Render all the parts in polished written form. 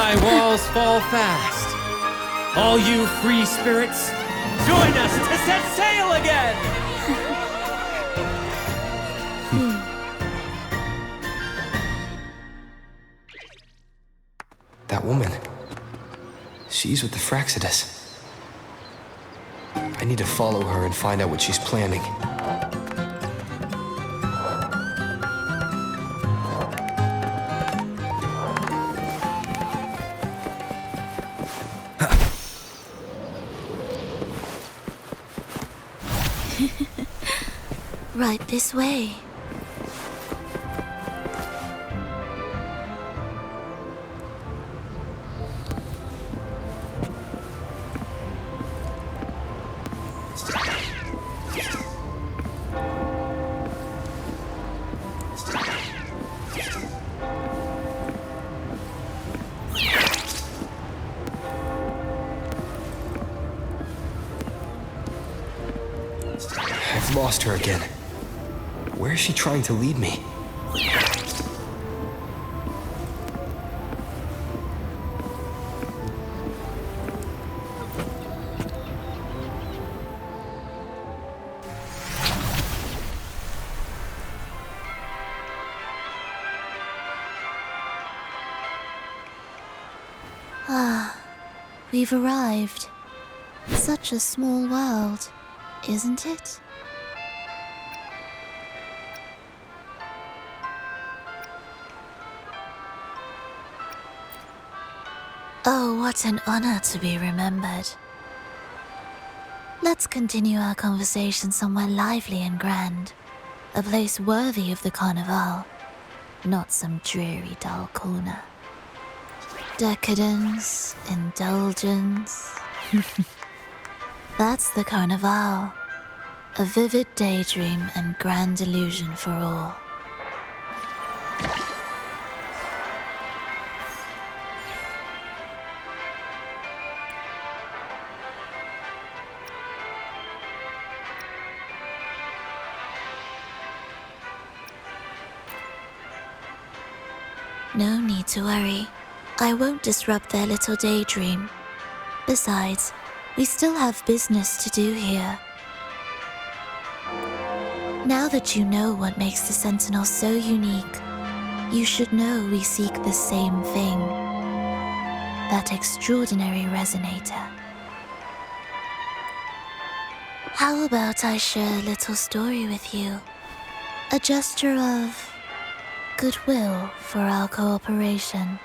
my walls fall fast. All you free spirits, join us to set sail again! That woman. She's with the Fraxidus. I need to follow her and find out what she's planning. Right this way. I've lost her again. Where is she trying to lead me? We've arrived. Such a small world, isn't it? Oh, what an honor to be remembered. Let's continue our conversation somewhere lively and grand. A place worthy of the Carnival, not some dreary, dull corner. Decadence, indulgence. That's the Carnival. A vivid daydream and grand illusion for all. No need to worry. I won't disrupt their little daydream. Besides, we still have business to do here. Now that you know what makes the Sentinel so unique, you should know we seek the same thing. That extraordinary resonator. How about I share a little story with you? A gesture of goodwill for our cooperation.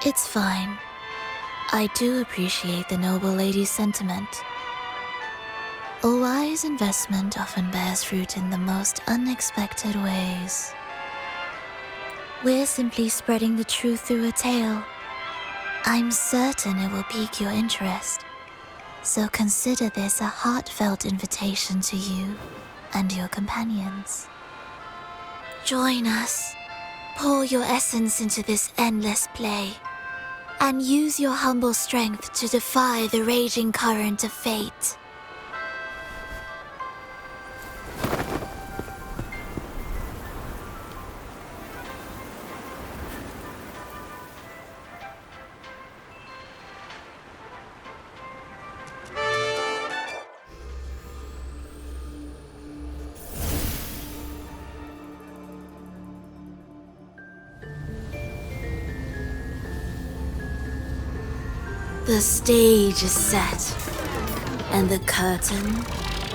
It's fine. I do appreciate the noble lady's sentiment. A wise investment often bears fruit in the most unexpected ways. We're simply spreading the truth through a tale. I'm certain it will pique your interest. So consider this a heartfelt invitation to you and your companions. Join us. Pour your essence into this endless play. And use your humble strength to defy the raging current of fate. The stage is set, and the curtain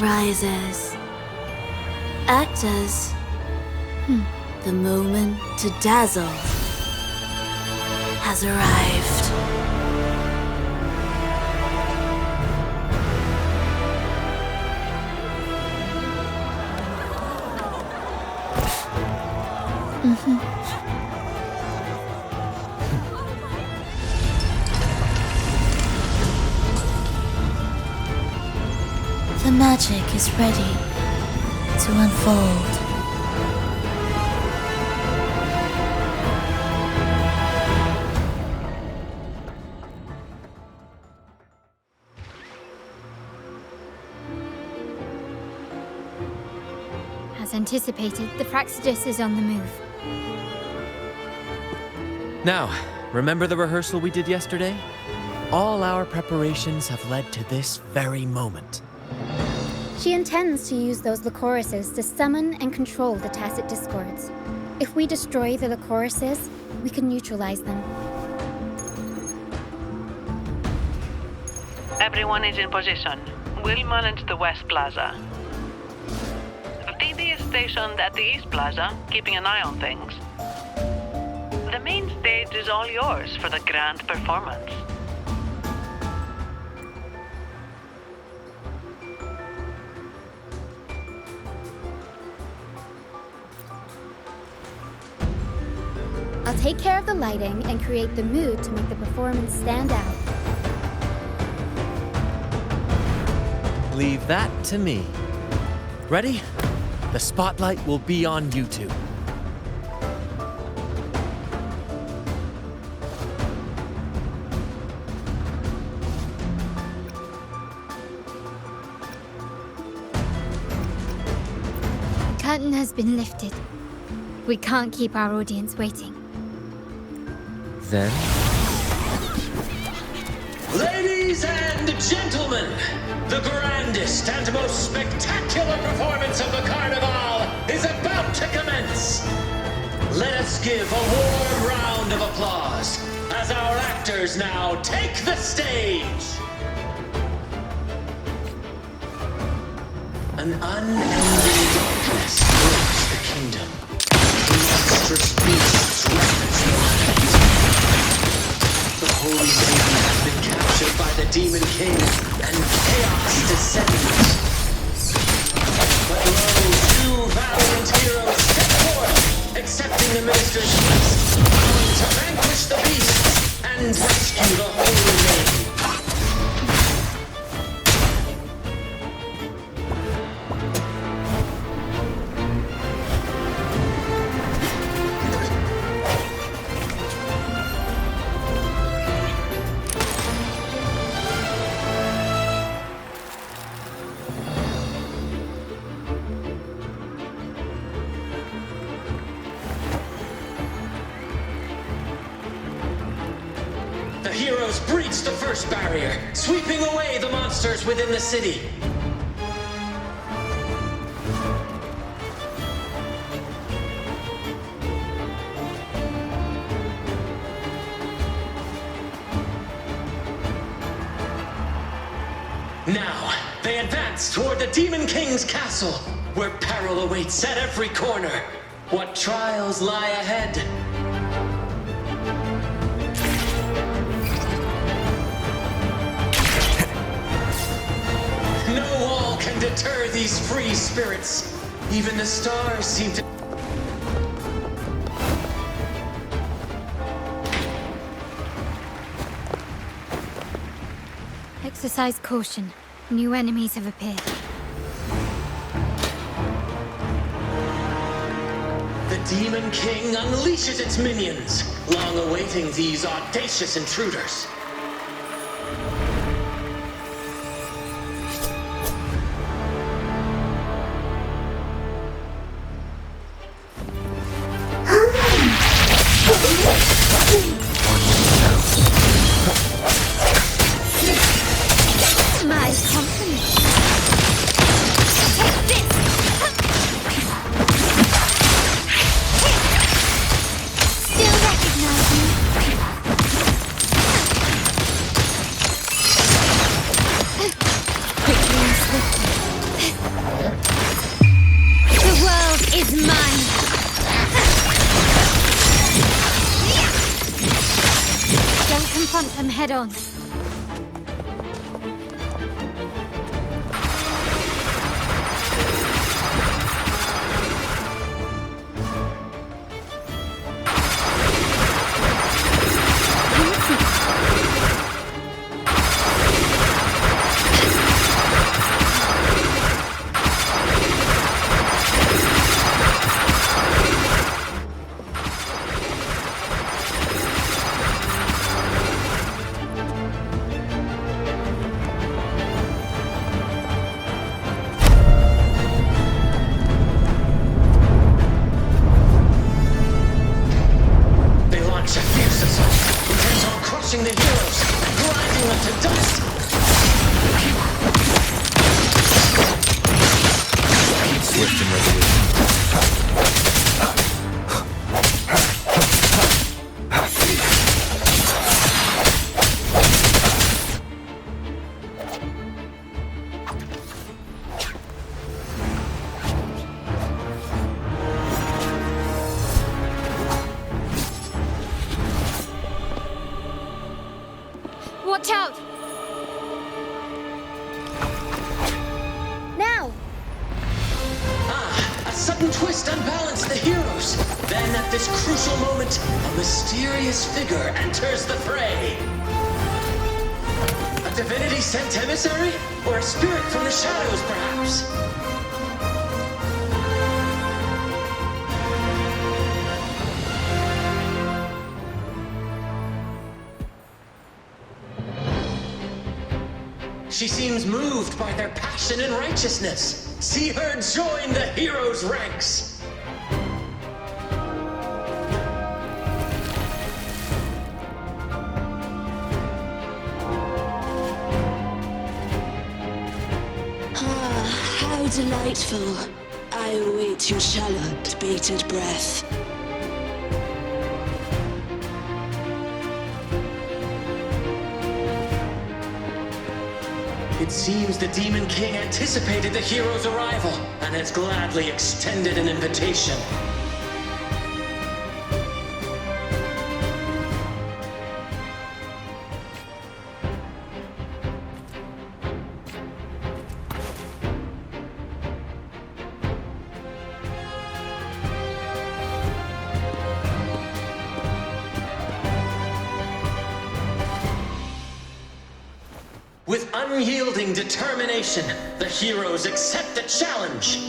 rises. Actors, the moment to dazzle has arrived. The magic is ready to unfold. As anticipated, the Praxidus is on the move. Now, remember the rehearsal we did yesterday? All our preparations have led to this very moment. She intends to use those Lycorises to summon and control the Tacit Discords. If we destroy the Lycorises, we can neutralize them. Everyone is in position. We'll manage the West Plaza. VTD is stationed at the East Plaza, keeping an eye on things. The main stage is all yours for the grand performance. I'll take care of the lighting and create the mood to make the performance stand out. Leave that to me. Ready? The spotlight will be on you two. The curtain has been lifted. We can't keep our audience waiting. Then... Ladies and gentlemen, the grandest and most spectacular performance of the Carnival is about to commence. Let us give a warm round of applause as our actors now take the stage. An unending darkness fills the kingdom. Monstrous beasts ravage the land. The Holy Lady has been captured by the Demon King, and chaos descends. But lo, two valiant heroes step forth, accepting the Minister's quest, to vanquish the beasts and rescue the Holy Lady. The heroes breach the first barrier, sweeping away the monsters within the city. Now, they advance toward the Demon King's castle, where peril awaits at every corner. What trials lie ahead? No wall can deter these free spirits. Even the stars seem to... Exercise caution. New enemies have appeared. The Demon King unleashes its minions, long awaiting these audacious intruders. My company. Take this! Still recognize me? Quickly and swiftly. The world is mine! Don't confront them head on. crushing the heroes, grinding them to dust. Swift and resolute. Watch out! Now! A sudden twist unbalanced the heroes. Then at this crucial moment, a mysterious figure enters the fray. A divinity sent emissary? Or a spirit from the shadows, perhaps? She seems moved by their passion and righteousness. See her join the heroes' ranks. Ah, how delightful. I await your shallow, bated breath. It seems the Demon King anticipated the hero's arrival and has gladly extended an invitation. With unyielding determination, the heroes accept the challenge.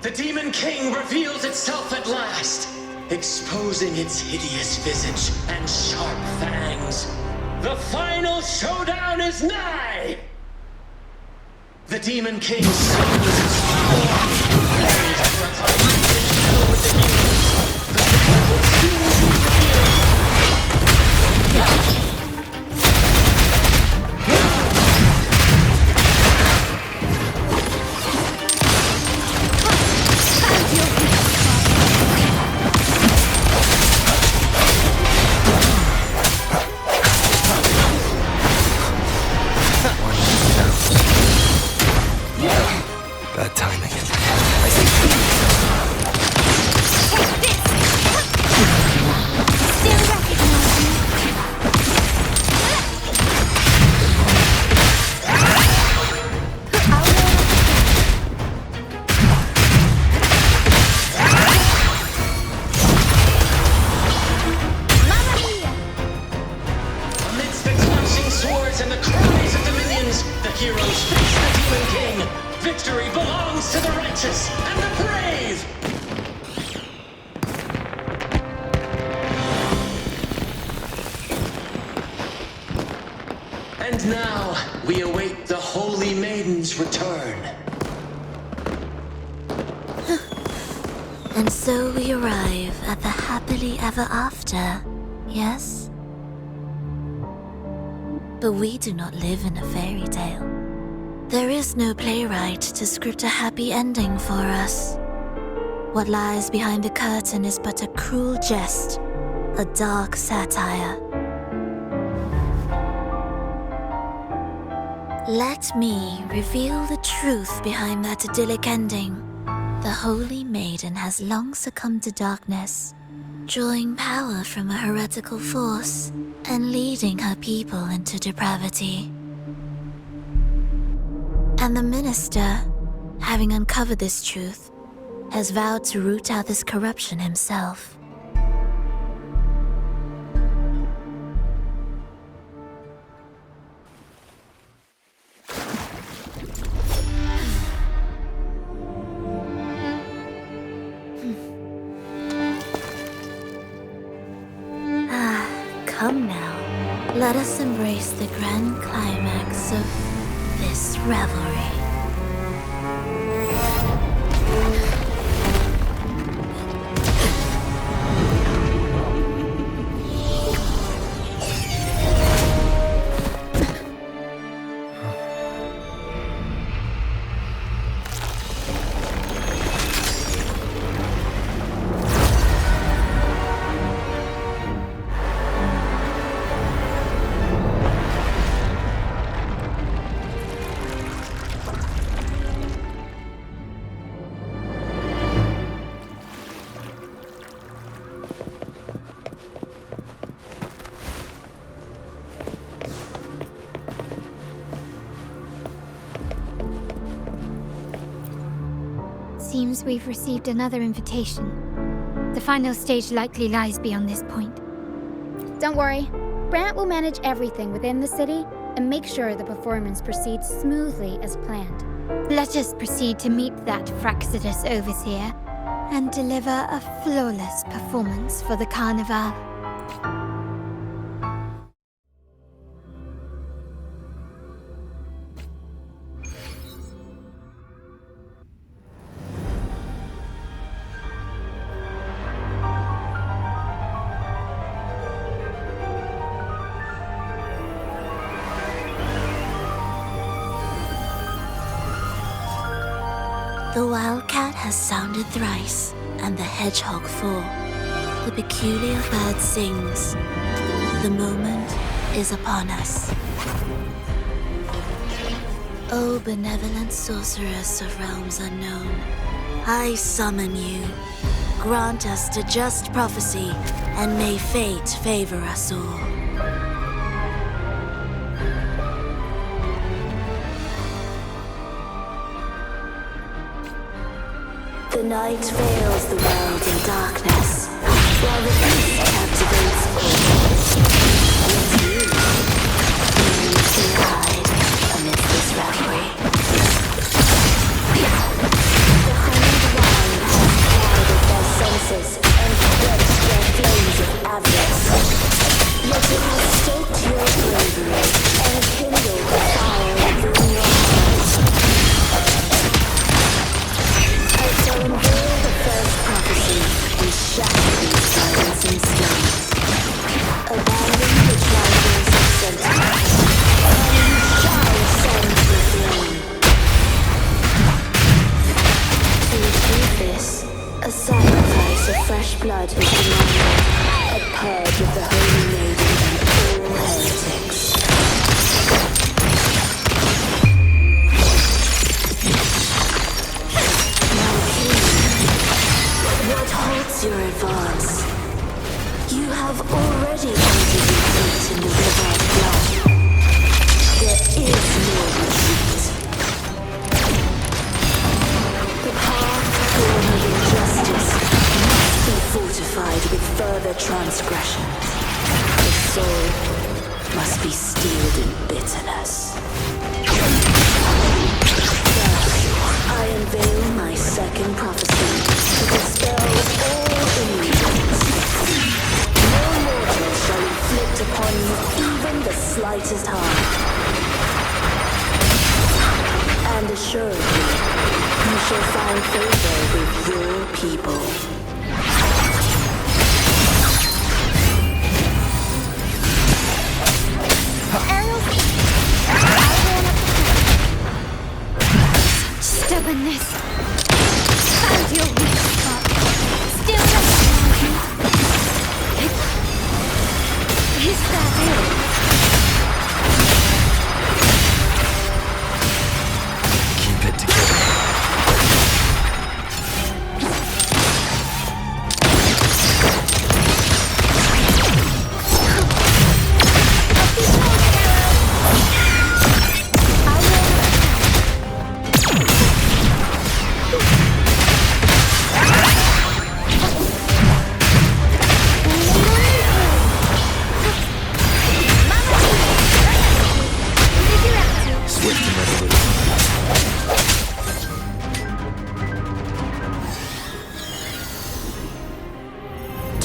The Demon King reveals itself at last, exposing its hideous visage and sharp fangs. The final showdown is nigh! The Demon King summons its power, preparing for a climactic battle with the heroes. The battle will soon be revealed. Bad timing. Still recognize me. Mamma mia! Amidst the clashing swords and the cries of the minions, the heroes face the Demon King. Victory belongs to the righteous and the brave! And now, we await the Holy Maiden's return. And so we arrive at the happily ever after, yes? But we do not live in a fairy tale. There is no playwright to script a happy ending for us. What lies behind the curtain is but a cruel jest, a dark satire. Let me reveal the truth behind that idyllic ending. The Holy Maiden has long succumbed to darkness, drawing power from a heretical force and leading her people into depravity. And the minister, having uncovered this truth, has vowed to root out this corruption himself. Come now, let us embrace the grand climax of this revelry. Seems we've received another invitation. The final stage likely lies beyond this point. Don't worry. Brant will manage everything within the city and make sure the performance proceeds smoothly as planned. Let us proceed to meet that Fraxidus overseer and deliver a flawless performance for the Carnival. The wildcat has sounded thrice, and the hedgehog four. The peculiar bird sings. The moment is upon us. O benevolent sorceress of realms unknown, I summon you. Grant us to just prophecy, and may fate favor us all. The night veils the world in darkness, while the beast captivates all. Yet you hide amidst this revelry. The honeyed wine has clouded their senses and quenched their flames of avarice. Yet it has stoked your bravery and kindled the fire within your heart. I shall unveil the first prophecy and shatter these silencing stones. Abandon the trifles of sentiment, and you shall ascend the throne. To achieve this, a sacrifice of fresh blood is demanded, a purge of the holy maiden and all heretics. What holds your advance? You have already entered your feet in the river of blood. There is no retreat. The path born of injustice must be fortified with further transgressions. The soul must be steeled in bitterness. I unveil my second prophecy to dispel all illusions. No mortal shall inflict upon you even the slightest harm. And assuredly, you shall find favor with your people. Stubbornness. Found your weak spot. Still recognize you. Is that it? Keep it together.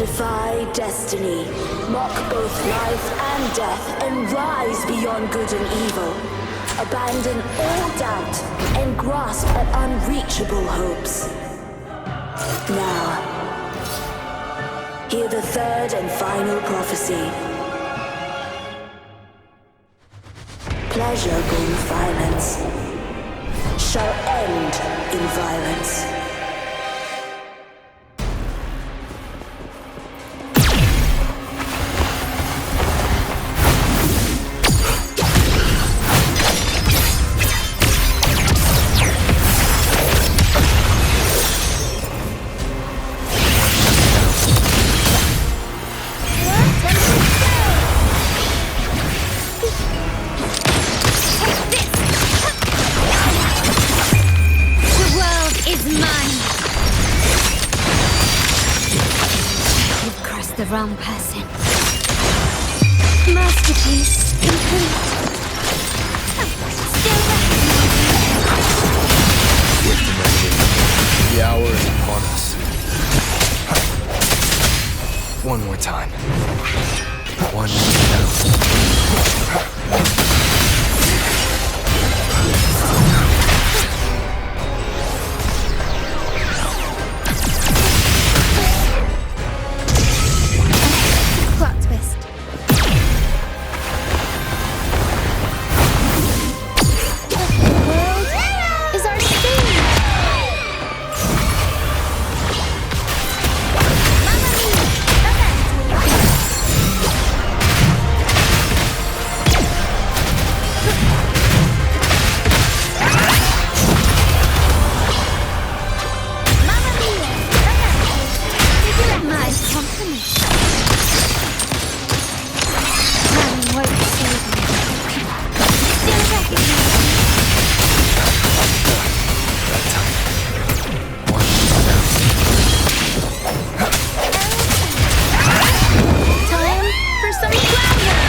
Defy destiny, mock both life and death, and rise beyond good and evil. Abandon all doubt and grasp at unreachable hopes. Now, hear the third and final prophecy. Pleasure born of violence shall end in violence. The wrong person. Masterpiece complete. Still With the memory, the hour is upon us. One more time. One more. plot twist. The world is our stage. My company. Money won't save me. Still recognize me. Time for some glamour.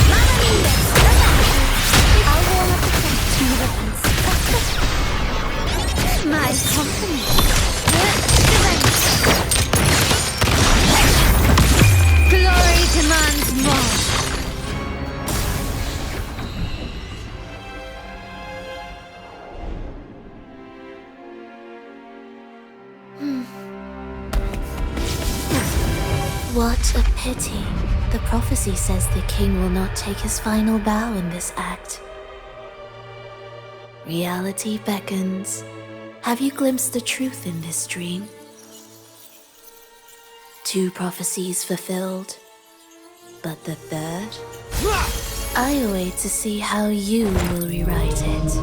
Mamma mia! I'll warm up the front to the my company. Glory demands more. What a pity. The prophecy says the king will not take his final bow in this act. Reality beckons. Have you glimpsed the truth in this dream? 2 prophecies fulfilled, but the third? I await to see how you will rewrite it.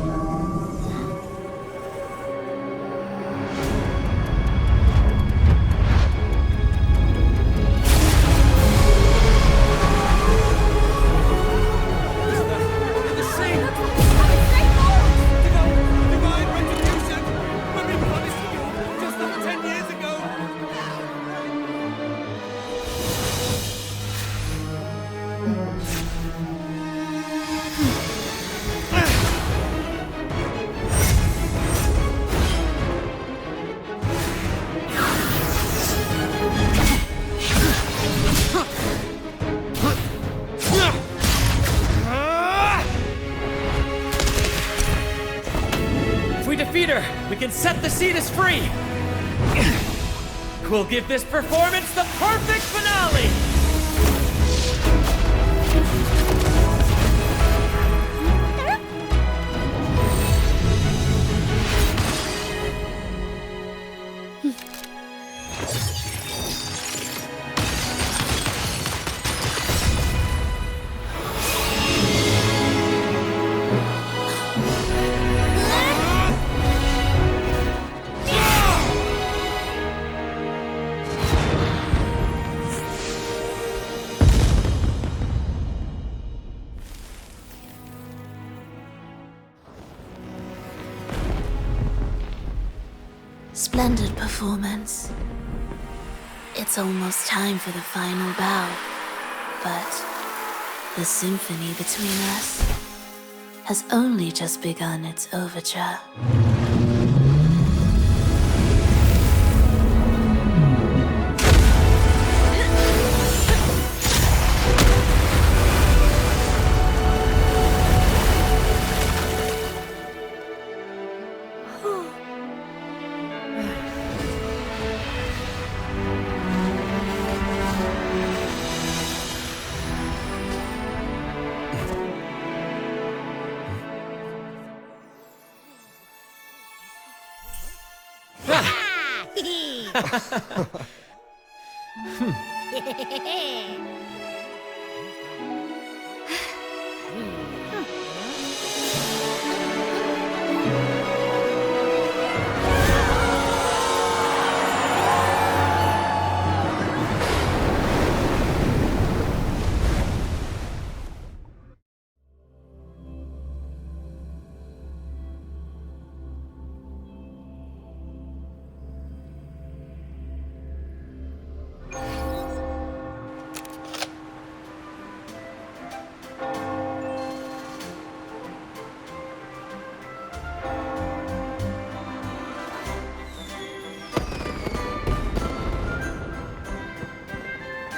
If we defeat her, we can set the Cetus free! We'll give this performance the perfect finale! Splendid performance. It's almost time for the final bow, but the symphony between us has only just begun its overture.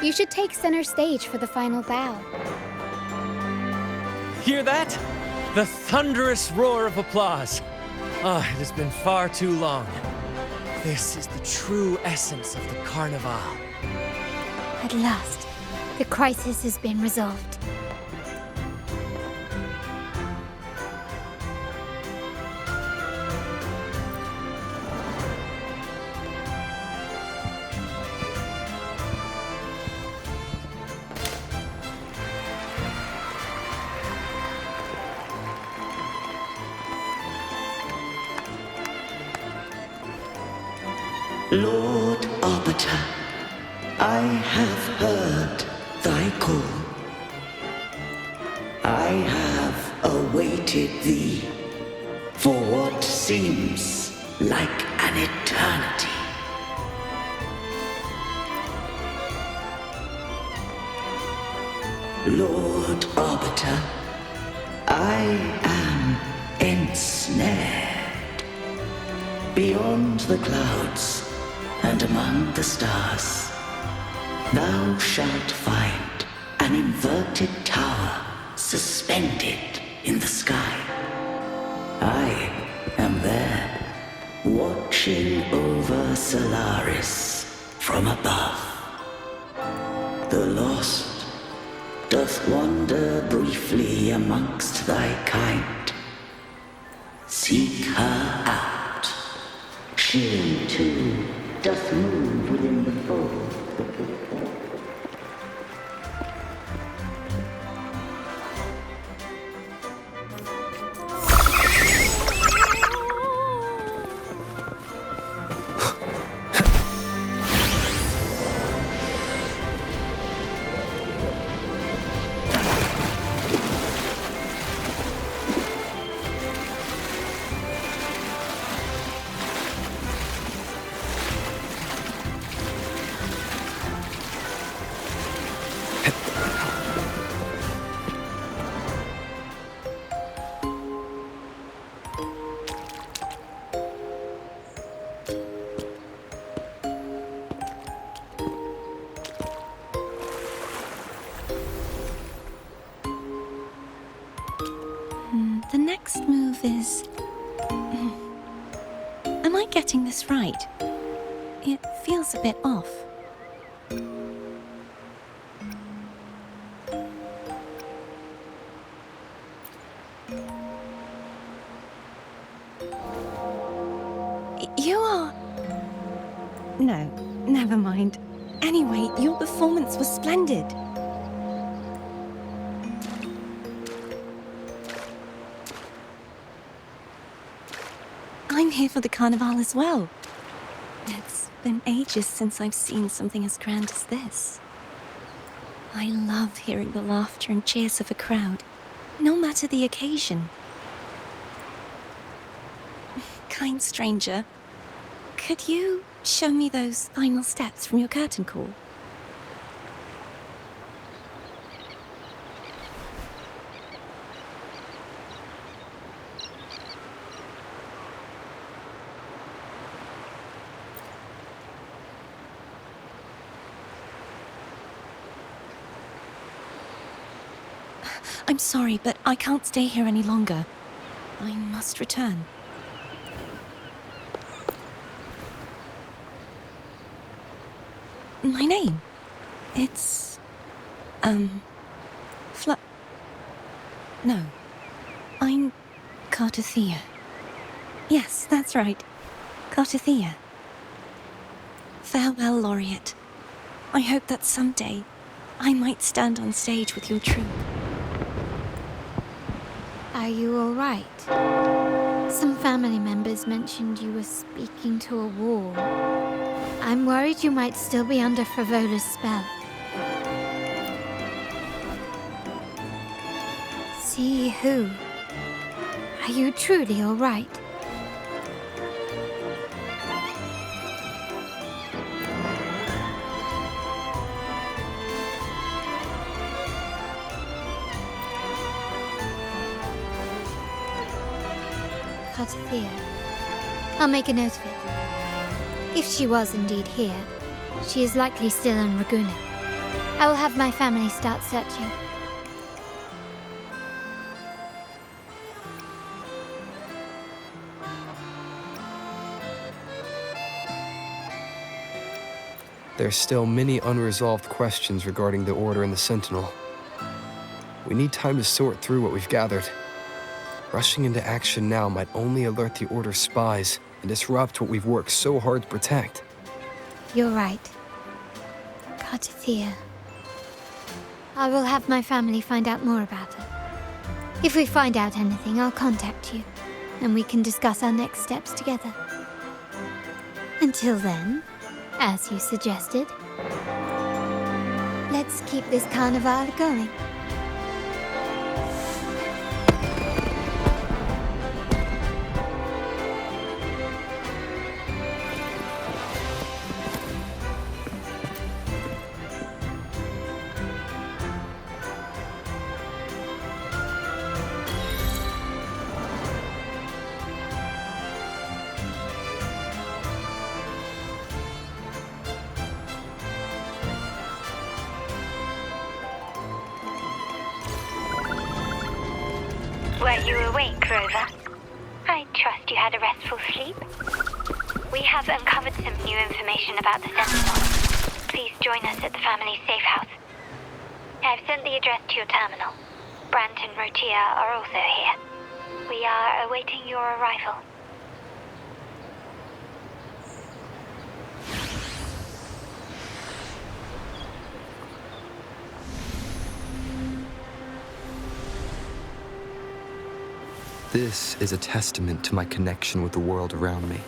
You should take center stage for the final bow. Hear that? The thunderous roar of applause. Ah, it has been far too long. This is the true essence of the Carnival. At last, the crisis has been resolved. Lord Arbiter, I have heard thy call. I have awaited thee for what seems like an eternity. Lord Arbiter, I am ensnared. Beyond the clouds and among the stars, thou shalt find an inverted tower suspended in the sky. I am there, watching over Solaris from above. The lost doth wander briefly amongst thy kind. Seek her out. She too doth move within the fold. The next move is... Am I getting this right? It feels a bit off. You are... No, never mind. Anyway, your performance was splendid. I'm here for the Carnival as well. It's been ages since I've seen something as grand as this. I love hearing the laughter and cheers of a crowd, no matter the occasion. Kind stranger, could you show me those final steps from your curtain call? I'm sorry, but I can't stay here any longer. I must return. My name? It's... No. I'm Cartothea. Yes, that's right. Cartothea. Farewell, Laureate. I hope that someday I might stand on stage with your troupe. Are you all right? Some family members mentioned you were speaking to a wall. I'm worried you might still be under Frivola's spell. See who? Are you truly all right? Cartathea. I'll make a note of it. If she was indeed here, she is likely still in Raguna. I will have my family start searching. There's still many unresolved questions regarding the Order and the Sentinel. We need time to sort through what we've gathered. Rushing into action now might only alert the Order's spies and disrupt what we've worked so hard to protect. You're right. Cartathea. I will have my family find out more about her. If we find out anything, I'll contact you, and we can discuss our next steps together. Until then, as you suggested, let's keep this carnival going. Were you awake, Rover? I trust you had a restful sleep. We have uncovered some new information about the Sentinel. Please join us at the family's safe house. I've sent the address to your terminal. Brant and Rotia are also here. We are awaiting your arrival. This is a testament to my connection with the world around me.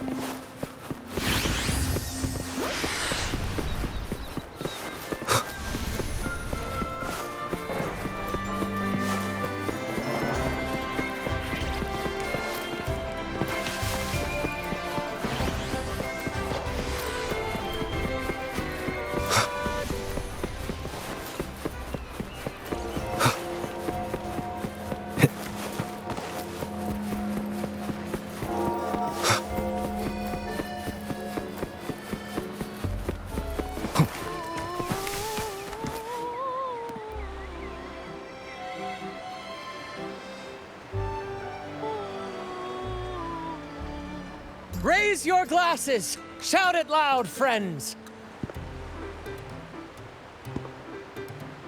Raise your glasses! Shout it loud, friends!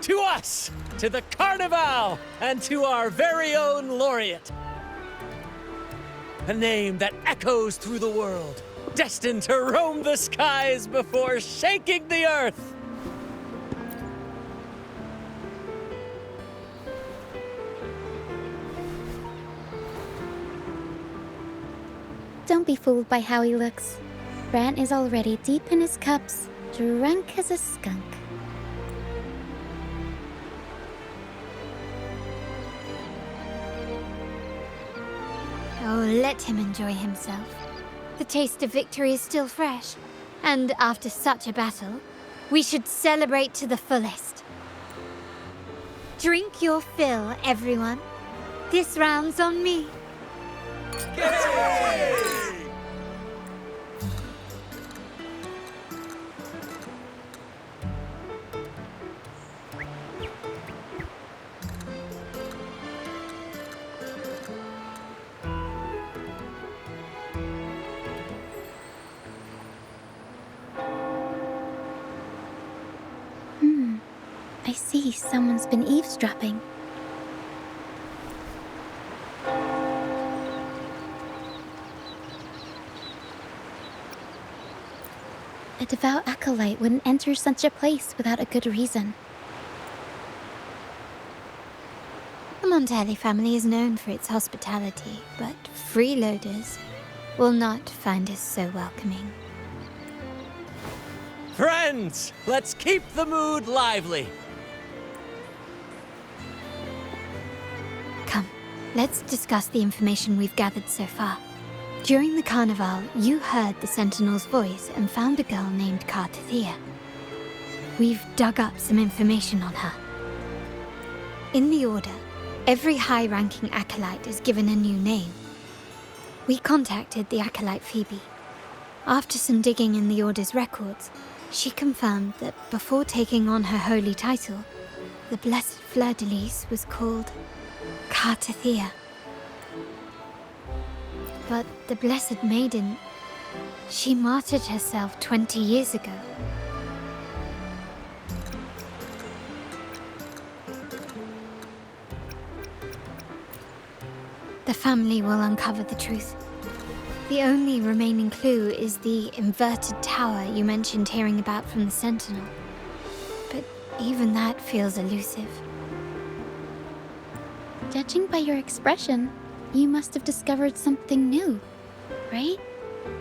To us! To the Carnival! And to our very own Laureate! A name that echoes through the world, destined to roam the skies before shaking the earth! Don't be fooled by how he looks. Brant is already deep in his cups, drunk as a skunk. Oh, let him enjoy himself. The taste of victory is still fresh. And after such a battle, we should celebrate to the fullest. Drink your fill, everyone. This round's on me. I see someone's been eavesdropping. A devout acolyte wouldn't enter such a place without a good reason. The Montelli family is known for its hospitality, but freeloaders will not find us so welcoming. Friends, let's keep the mood lively. Come, let's discuss the information we've gathered so far. During the carnival, you heard the Sentinel's voice and found a girl named Cartathea. We've dug up some information on her. In the Order, every high-ranking acolyte is given a new name. We contacted the acolyte Phoebe. After some digging in the Order's records, she confirmed that before taking on her holy title, the Blessed Fleur-de-Lis was called Cartathea. But the Blessed Maiden, she martyred herself 20 years ago. The family will uncover the truth. The only remaining clue is the inverted tower you mentioned hearing about from the Sentinel. But even that feels elusive. Judging by your expression, you must have discovered something new, right?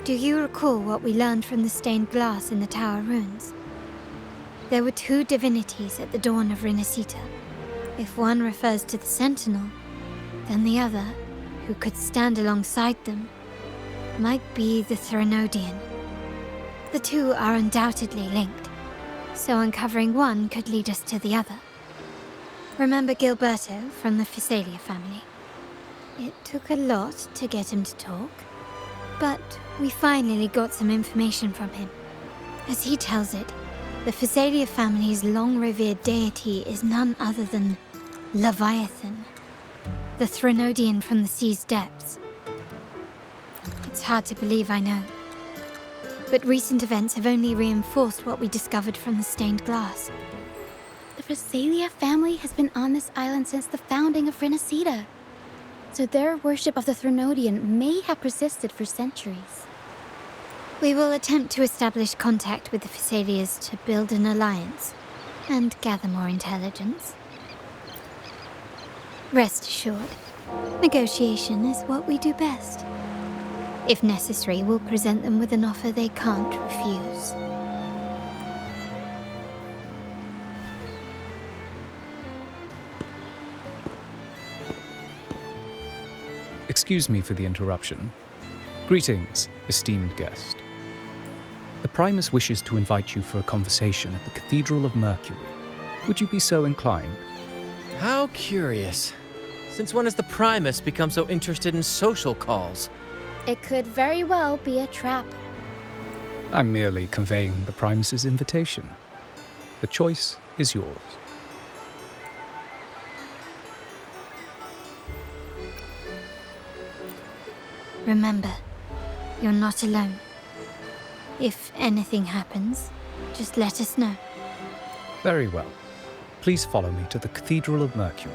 Do you recall what we learned from the stained glass in the tower ruins? There were two divinities at the dawn of Renacita. If one refers to the Sentinel, then the other, who could stand alongside them, might be the Threnodian. The two are undoubtedly linked, so uncovering one could lead us to the other. Remember Gilberto from the Physalia family? It took a lot to get him to talk, but we finally got some information from him. As he tells it, the Physalia family's long-revered deity is none other than Leviathan, the Threnodian from the sea's depths. It's hard to believe, I know. But recent events have only reinforced what we discovered from the stained glass. The Physalia family has been on this island since the founding of Renacita, so their worship of the Threnodian may have persisted for centuries. We will attempt to establish contact with the Physalias to build an alliance and gather more intelligence. Rest assured, negotiation is what we do best. If necessary, we'll present them with an offer they can't refuse. Excuse me for the interruption. Greetings, esteemed guest. The Primus wishes to invite you for a conversation at the Cathedral of Mercury. Would you be so inclined? How curious. Since when has the Primus become so interested in social calls? It could very well be a trap. I'm merely conveying the Primus's invitation. The choice is yours. Remember, you're not alone. If anything happens, just let us know. Very well. Please follow me to the Cathedral of Mercury.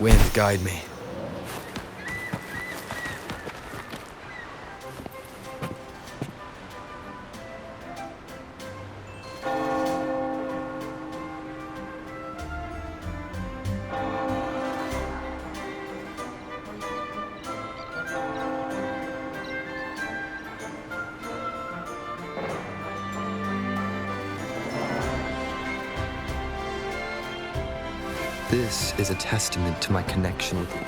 Wind, guide me. This is a testament to my connection with you.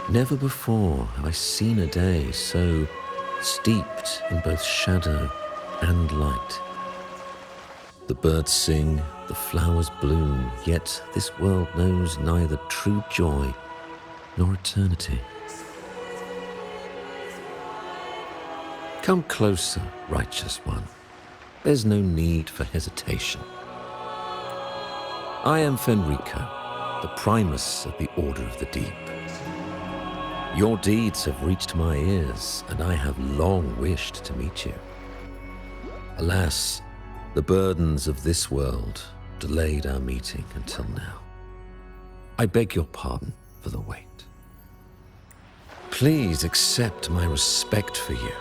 Never before have I seen a day so steeped in both shadow and light. The birds sing, the flowers bloom, yet this world knows neither true joy nor eternity. Come closer, righteous one. There's no need for hesitation. I am Fenrico, the primus of the Order of the Deep. Your deeds have reached my ears, and I have long wished to meet you. Alas, the burdens of this world delayed our meeting until now. I beg your pardon for the wait. Please accept my respect for you.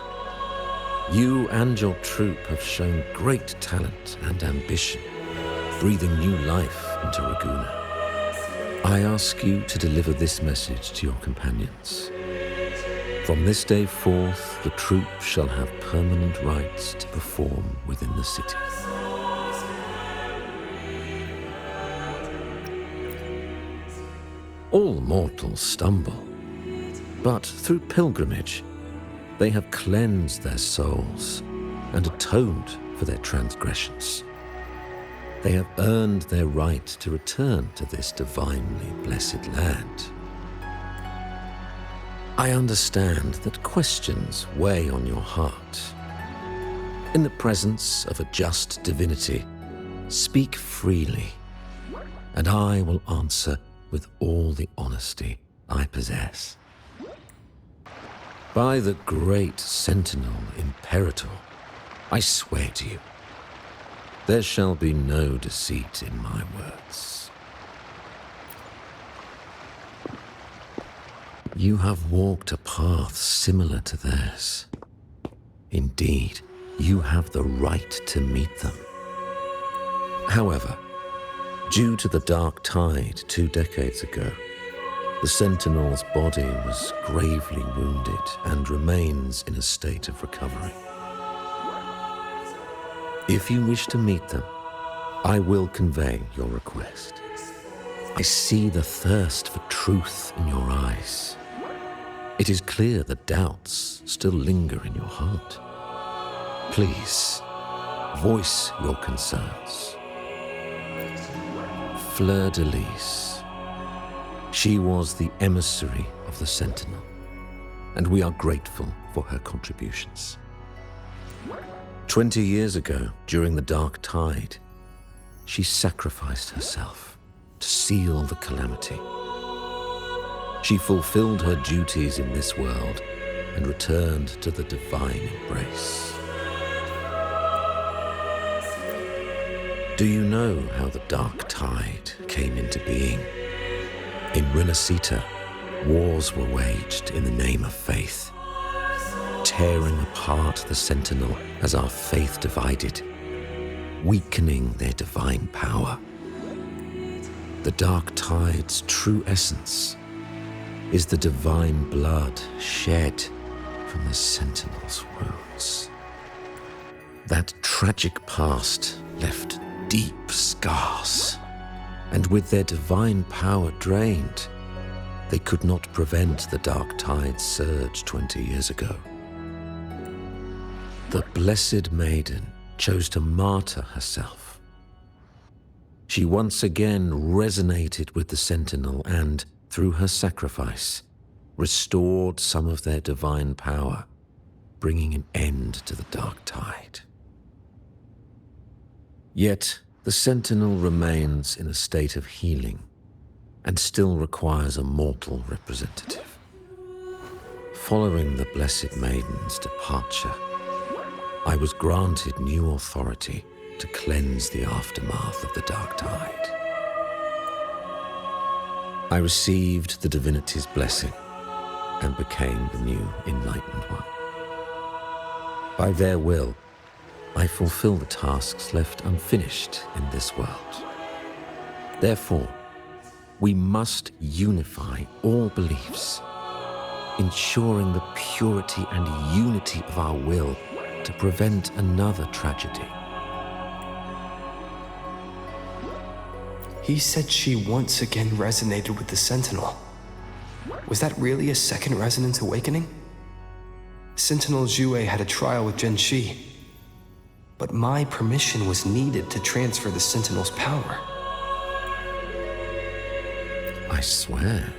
You and your troop have shown great talent and ambition, breathing new life into Raguna. I ask you to deliver this message to your companions. From this day forth, the troop shall have permanent rights to perform within the city. All mortals stumble, but through pilgrimage, They have cleansed their souls and atoned for their transgressions. They have earned their right to return to this divinely blessed land. I understand that questions weigh on your heart. In the presence of a just divinity, speak freely, and I will answer with all the honesty I possess. By the great Sentinel Imperator, I swear to you, there shall be no deceit in my words. You have walked a path similar to theirs. Indeed, you have the right to meet them. However, due to the Dark Tide 2 decades ago, the Sentinel's body was gravely wounded and remains in a state of recovery. If you wish to meet them, I will convey your request. I see the thirst for truth in your eyes. It is clear that doubts still linger in your heart. Please, voice your concerns. Fleur de Lis. She was the emissary of the Sentinel, and we are grateful for her contributions. 20 years ago, during the Dark Tide, she sacrificed herself to seal the calamity. She fulfilled her duties in this world and returned to the divine embrace. Do you know how the Dark Tide came into being? In Renacita, wars were waged in the name of faith, tearing apart the Sentinel as our faith divided, weakening their divine power. The Dark Tide's true essence is the divine blood shed from the Sentinel's wounds. That tragic past left deep scars, and with their divine power drained, they could not prevent the Dark Tide's surge 20 years ago. The Blessed Maiden chose to martyr herself. She once again resonated with the Sentinel and, through her sacrifice, restored some of their divine power, bringing an end to the Dark Tide. Yet, the Sentinel remains in a state of healing and still requires a mortal representative. Following the Blessed Maiden's departure, I was granted new authority to cleanse the aftermath of the Dark Tide. I received the divinity's blessing and became the new Enlightened One. By their will, I fulfill the tasks left unfinished in this world. Therefore, we must unify all beliefs, ensuring the purity and unity of our will to prevent another tragedy. He said she once again resonated with the Sentinel. Was that really a second resonance awakening? Sentinel Jue had a trial with Genshi, but my permission was needed to transfer the Sentinel's power. I swear,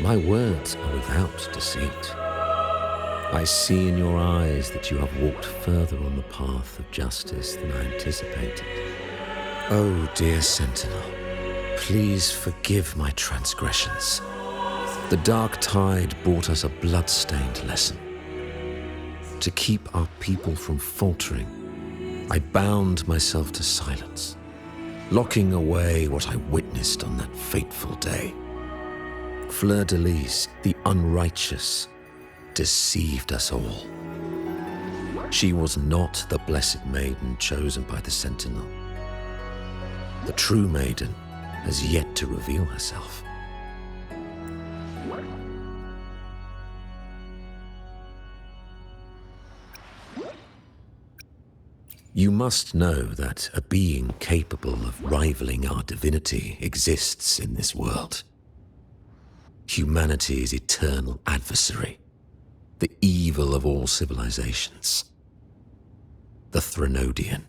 my words are without deceit. I see in your eyes that you have walked further on the path of justice than I anticipated. Oh, dear Sentinel, please forgive my transgressions. The Dark Tide brought us a blood-stained lesson. To keep our people from faltering, I bound myself to silence, locking away what I witnessed on that fateful day. Fleur de Lis, the unrighteous, deceived us all. She was not the Blessed Maiden chosen by the Sentinel. The true Maiden has yet to reveal herself. You must know that a being capable of rivaling our divinity exists in this world. Humanity's eternal adversary, the evil of all civilizations. The Threnodian.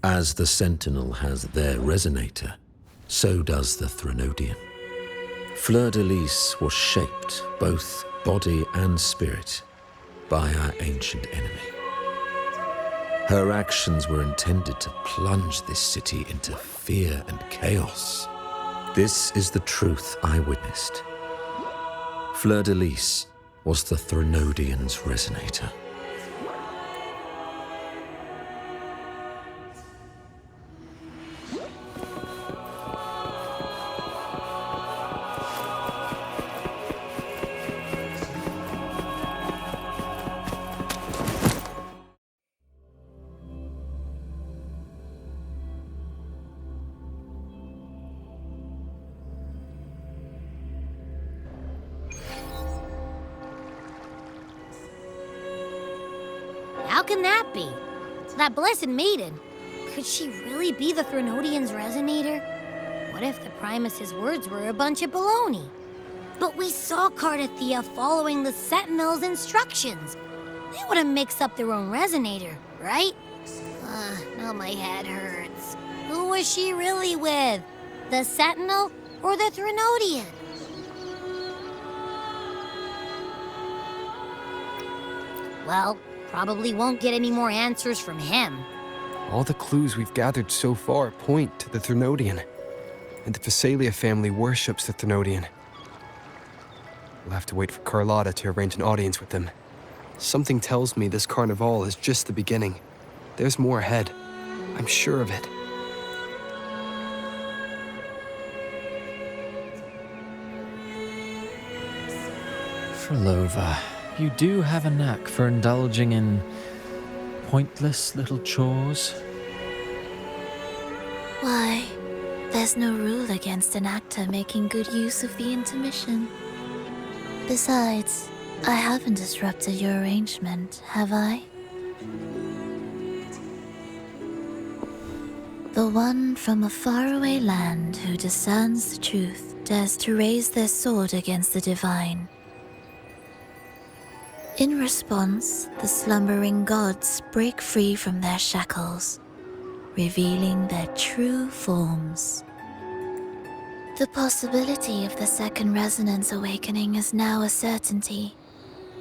As the Sentinel has their resonator, so does the Threnodian. Fleur-de-Lis was shaped, both body and spirit, by our ancient enemy. Her actions were intended to plunge this city into fear and chaos. This is the truth I witnessed. Fleur-de-Lis was the Threnodian's resonator. How can that be? That blessed maiden. Could she really be the Threnodian's resonator? What if the Primus's words were a bunch of baloney? But we saw Cardathia following the Sentinel's instructions. They wouldn't mix up their own resonator, right? Now my head hurts. Who was she really with? The Sentinel or the Threnodian? Well, probably won't get any more answers from him. All the clues we've gathered so far point to the Threnodian, and the Phasalia family worships the Threnodian. We'll have to wait for Carlotta to arrange an audience with them. Something tells me this carnival is just the beginning. There's more ahead. I'm sure of it. Frolova, you do have a knack for indulging in pointless little chores. Why, there's no rule against an actor making good use of the intermission. Besides, I haven't disrupted your arrangement, have I? The one from a faraway land who discerns the truth dares to raise their sword against the divine. In response, the slumbering gods break free from their shackles, revealing their true forms. The possibility of the second resonance awakening is now a certainty,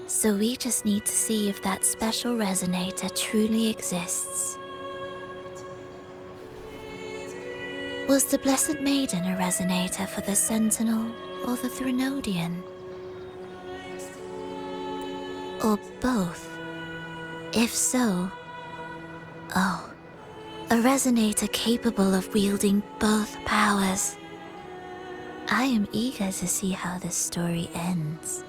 so we just need to see if that special resonator truly exists. Was the Blessed Maiden a resonator for the Sentinel or the Threnodian? Or both? If so, a resonator capable of wielding both powers. I am eager to see how this story ends.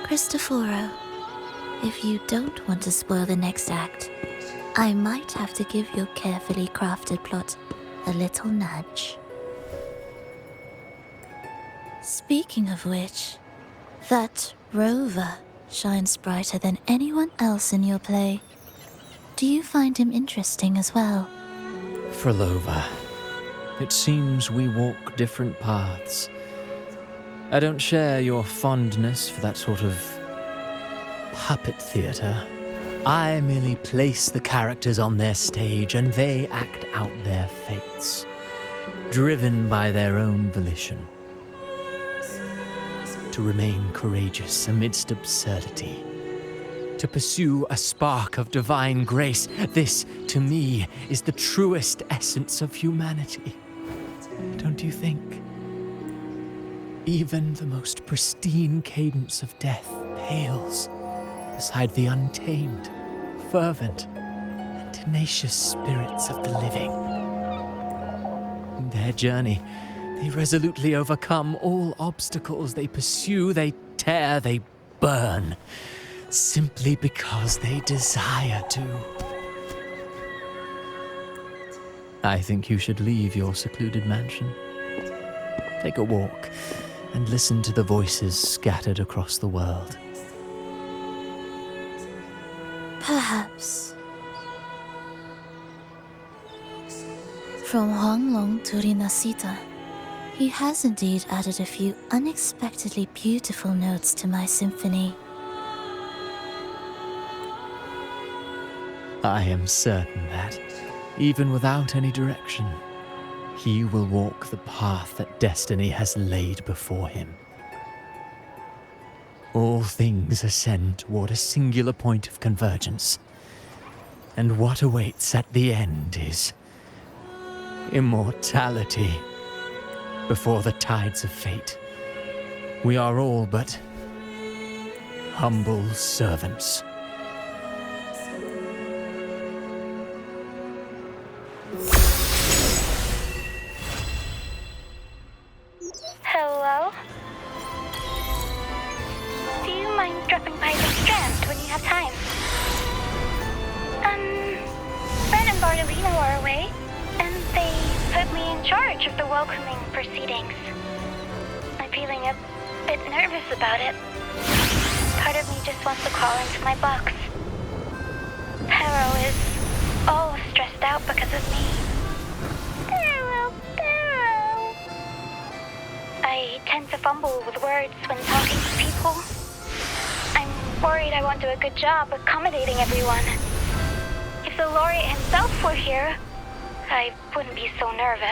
Cristoforo, if you don't want to spoil the next act, I might have to give your carefully crafted plot a little nudge. Speaking of which, that rover shines brighter than anyone else in your play. Do you find him interesting as well? Frolova, it seems we walk different paths. I don't share your fondness for that sort of puppet theater. I merely place the characters on their stage and they act out their fates, driven by their own volition. To remain courageous amidst absurdity, to pursue a spark of divine grace, this, to me, is the truest essence of humanity. Don't you think? Even the most pristine cadence of death pales beside the untamed, fervent, and tenacious spirits of the living. In their journey, they resolutely overcome all obstacles. They pursue, they tear, they burn, simply because they desire to. I think you should leave your secluded mansion. Take a walk and listen to the voices scattered across the world. Perhaps. From Huanglong to Rinasita, He has indeed added a few unexpectedly beautiful notes to my symphony. I am certain that, even without any direction, he will walk the path that destiny has laid before him. All things ascend toward a singular point of convergence, and what awaits at the end is immortality. Before the tides of fate, we are all but humble servants. Hello? Do you mind dropping by the Strand when you have time? Fred and Bartolino are away, and they put me in charge of the welcoming proceedings. I'm feeling a bit nervous about it. Part of me just wants to crawl into my box. Harrow is all stressed out because of me. Harrow. I tend to fumble with words when talking to people. I'm worried I won't do a good job accommodating everyone. If the laureate himself were here, I wouldn't be so nervous.